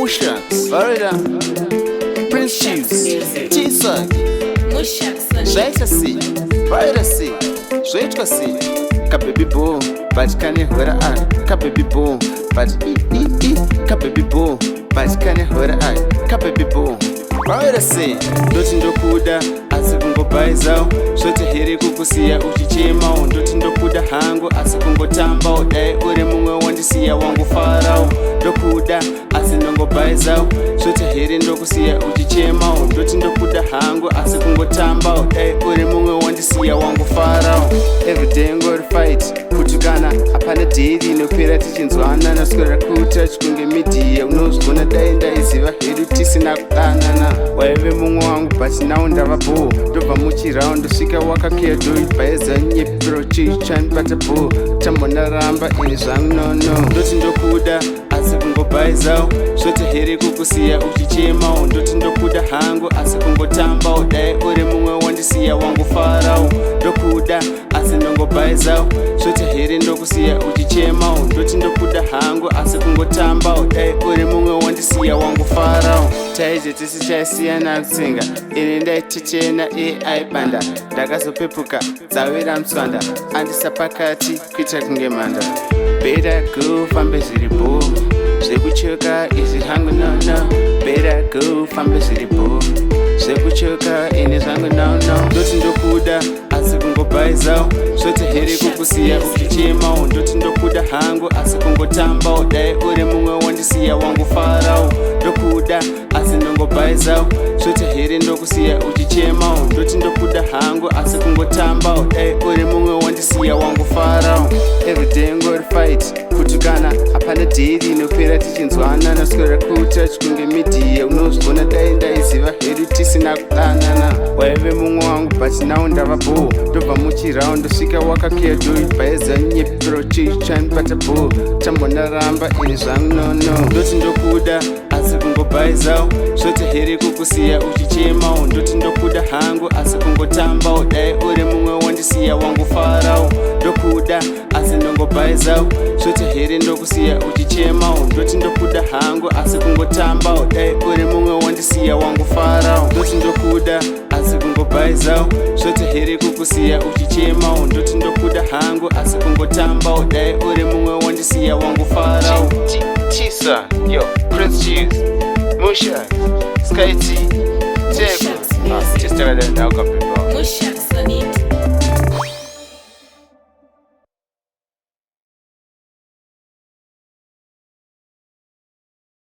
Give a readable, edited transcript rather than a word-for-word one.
mushax, Riddim, Prince Chiefs, T-Swag, Shaita C, Rider C, Shaita C, Kababy Boo, but can you hear I? Kababy Boo, but Kababy Boo, but can you hear I? Kababy Boo, Rider C, Doti ndokuda, ASIKUNGOBHAIZAWO, Shote hiri kukusiya uchichema, Doti ndokuda hangu, ASIKUNGOTAMBA, Dai uri mumwe wandisiya wangu Farao, ndokuda, ASIKUNGOBHAIZAWO, Shote hiri ndokusiya uchichema, Doti ndokuda hangu, ASIKUNGOTAMBA, Dai uri mumwe wandisiya wangu Farao. Everyday ngori fight, kutukana, hapana daily, nopera tichinzwana, naswera COOLTOUCH-MEDIA, unozvona dai ndaiziva hedu tisina kudanana. Waive mumwe wangu but now ndava boo, ndobva muchiraundi ndosvika wakakeya ndoibhaiza nyepiro chichanibata boo, tambonaramba ini zvangu nono. Ndoti ndokuda ASIKUNGOBHAIZAWO, Shote hiri kukusiya uchichema, Ndoti ndokuda hangu ASIKUNGOTAMBA, Dai uri mumwe wandisiya wangu Farao, ndokuda ASIKUNGOBHAIZAWO, Shote hiri ndokusiya uchichema, Ndoti ndokuda hangu ASIKUNGOTAMBA, Dai uri mumwe wandisiya wangu Farao. Taije tisi chaisiyana kutsenga, ini ndaitechena aibanda, ndakazopepuka dzawira mutswanda, andisa pakati kuita kunge manda. Better go fambe zviripo, zvekuchoka izvi hangu nono. Better go fambe zviripo, zvekuchoka ini zvangu nono. Ndoti ndokuda ASIKUNGOBHAIZAWO, Shote hiri kukusiya uchichema, Ndoti ndokuda hangu ASIKUNGOTAMBA, Dai uri mumwe wandisiya wangu Farao, ndokuda ASIKUNGOBHAIZAWO, Shote hiri ndokusiya uchichema, Ndoti ndokuda hangu ASIKUNGOTAMBA, Dai uri mumwe wandisiya wangu Farao. Everyday ngori fight, kutukana, hapana daily, nopera tichinzwana, naswera COOLTOUCH-MEDIA, unozvona dai ndaiziva hedu tisina kudanana. Waive mumwe wangu but now ndava boo, ndobva muchiraundi ndosvika wakakeya ndoibhaiza nyepiro chichanibata boo, tambonaramba ini zvangu nono. Ndoti ndokuda ASIKUNGOBHAIZAWO, Shote hiri kukusiya uchichema, Ndoti ndokuda hangu ASIKUNGOTAMBA, Dai uri mumwe wandisiya wangu Farao, ndokuda ASIKUNGOBHAIZAWO, Shote hiri ndokusiya uchichema, Ndoti ndokuda hangu ASIKUNGOTAMBA, Dai uri mumwe wandisiya wangu Farao. Ndoti ndokuda ASIKUNGOBHAIZAWO, Shote hiri kukusiya uchichema, Ndoti ndokuda hangu ASIKUNGOTAMBA, Dai uri mumwe wandisiya wangu Farao. Tisa, yo, Prince Chiefs, mushax, Sky T, Table, just tell them now, people.